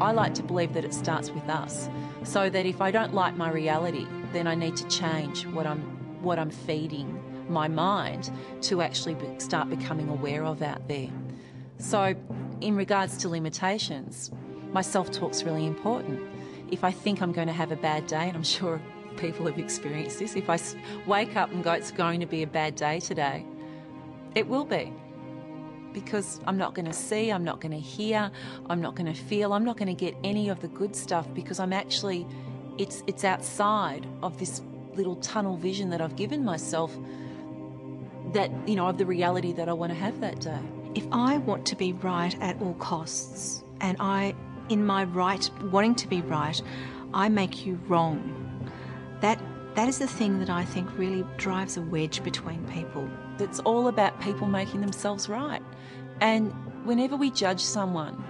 I like to believe that it starts with us, so that if I don't like my reality, then I need to change what I'm feeding my mind to actually start becoming aware of out there. So in regards to limitations, my self-talk's really important. If I think I'm going to have a bad day, and I'm sure people have experienced this, if I wake up and go, it's going to be a bad day today, it will be. Because I'm not going to see, I'm not going to hear, I'm not going to feel, I'm not going to get any of the good stuff, because I'm actually, it's outside of this little tunnel vision that I've given myself, that, you know, of the reality that I want to have that day. If I want to be right at all costs, and in my right, wanting to be right, I make you wrong, that is the thing that I think really drives a wedge between people. It's all about people making themselves right. And whenever we judge someone,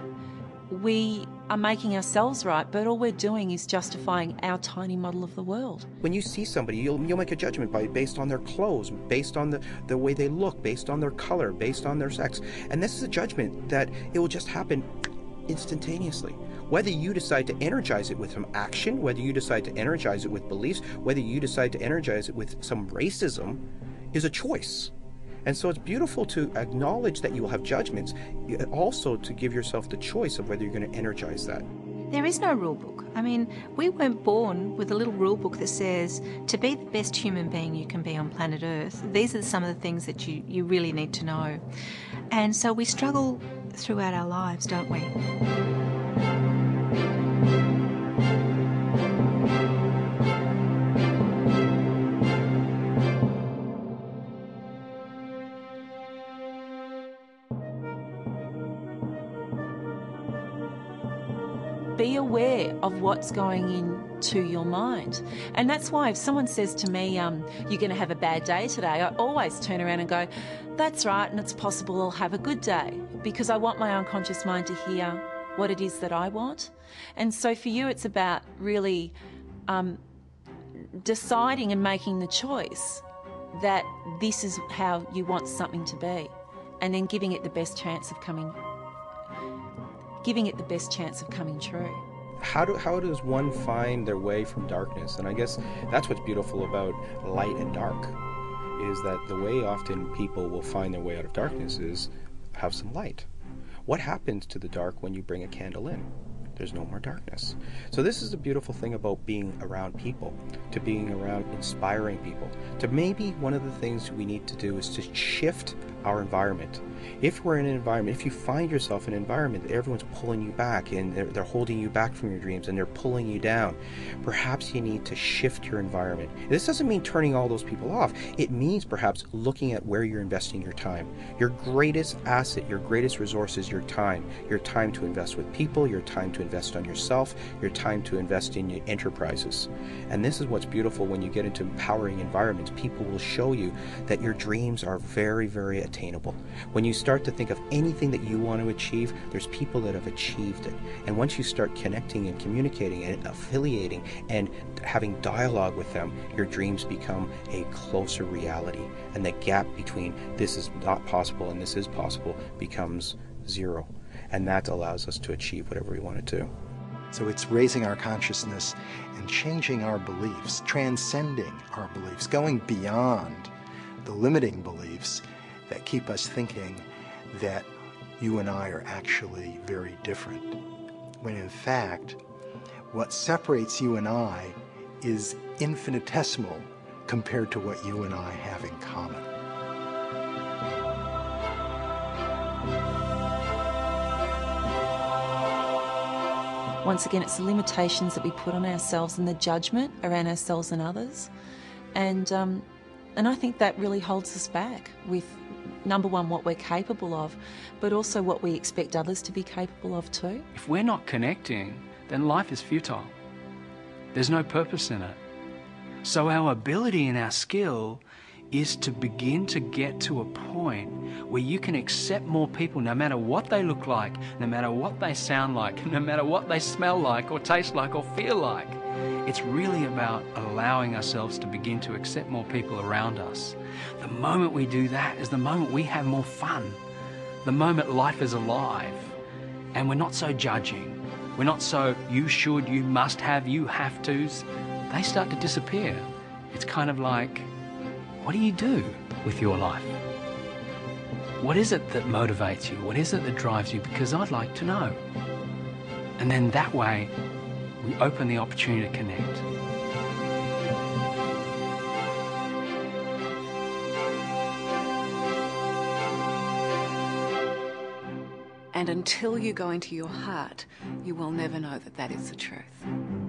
we are making ourselves right, but all we're doing is justifying our tiny model of the world. When you see somebody, you'll make a judgment based on their clothes, based on the way they look, based on their color, based on their sex. And this is a judgment that it will just happen instantaneously. Whether you decide to energize it with some action, whether you decide to energize it with beliefs, whether you decide to energize it with some racism, is a choice. And so it's beautiful to acknowledge that you will have judgments, also to give yourself the choice of whether you're going to energize that. There is no rule book. I mean, we weren't born with a little rule book that says to be the best human being you can be on planet Earth, these are some of the things that you really need to know. And so we struggle throughout our lives, don't we? Be aware of what's going into your mind. And that's why if someone says to me, you're going to have a bad day today, I always turn around and go, that's right, and it's possible I'll have a good day, because I want my unconscious mind to hear what it is that I want. And so for you, it's about really deciding and making the choice that this is how you want something to be, and then giving it the best chance of coming true. How does one find their way from darkness? And I guess that's what's beautiful about light and dark, is that the way often people will find their way out of darkness is have some light. What happens to the dark when you bring a candle in? There's no more darkness. So this is the beautiful thing about being around people, to being around inspiring people. To maybe one of the things we need to do is to shift our environment. If we're in an environment, if you find yourself in an environment that everyone's pulling you back and they're holding you back from your dreams and they're pulling you down, perhaps you need to shift your environment. This doesn't mean turning all those people off. It means perhaps looking at where you're investing your time. Your greatest asset, your greatest resource is your time. Your time to invest with people, your time to invest on yourself, your time to invest in your enterprises. And this is what's beautiful when you get into empowering environments. People will show you that your dreams are very, very attainable. When you start to think of anything that you want to achieve, there's people that have achieved it. And once you start connecting and communicating and affiliating and having dialogue with them, your dreams become a closer reality. And the gap between this is not possible and this is possible becomes zero. And that allows us to achieve whatever we want to do. So it's raising our consciousness and changing our beliefs, transcending our beliefs, going beyond the limiting beliefs that keep us thinking that you and I are actually very different. When in fact, what separates you and I is infinitesimal compared to what you and I have in common. Once again, it's the limitations that we put on ourselves and the judgment around ourselves and others. And I think that really holds us back with, number one, what we're capable of, but also what we expect others to be capable of too. If we're not connecting, then life is futile. There's no purpose in it. So our ability and our skill is to begin to get to a point where you can accept more people, no matter what they look like, no matter what they sound like, no matter what they smell like or taste like or feel like. It's really about allowing ourselves to begin to accept more people around us. The moment we do that is the moment we have more fun. The moment life is alive and we're not so judging. we're not so you should, you must have, you have tos, they start to disappear. It's kind of like, what do you do with your life? What is it that motivates you? What is it that drives you? Because I'd like to know. And then that way, we open the opportunity to connect. And until you go into your heart, you will never know that that is the truth.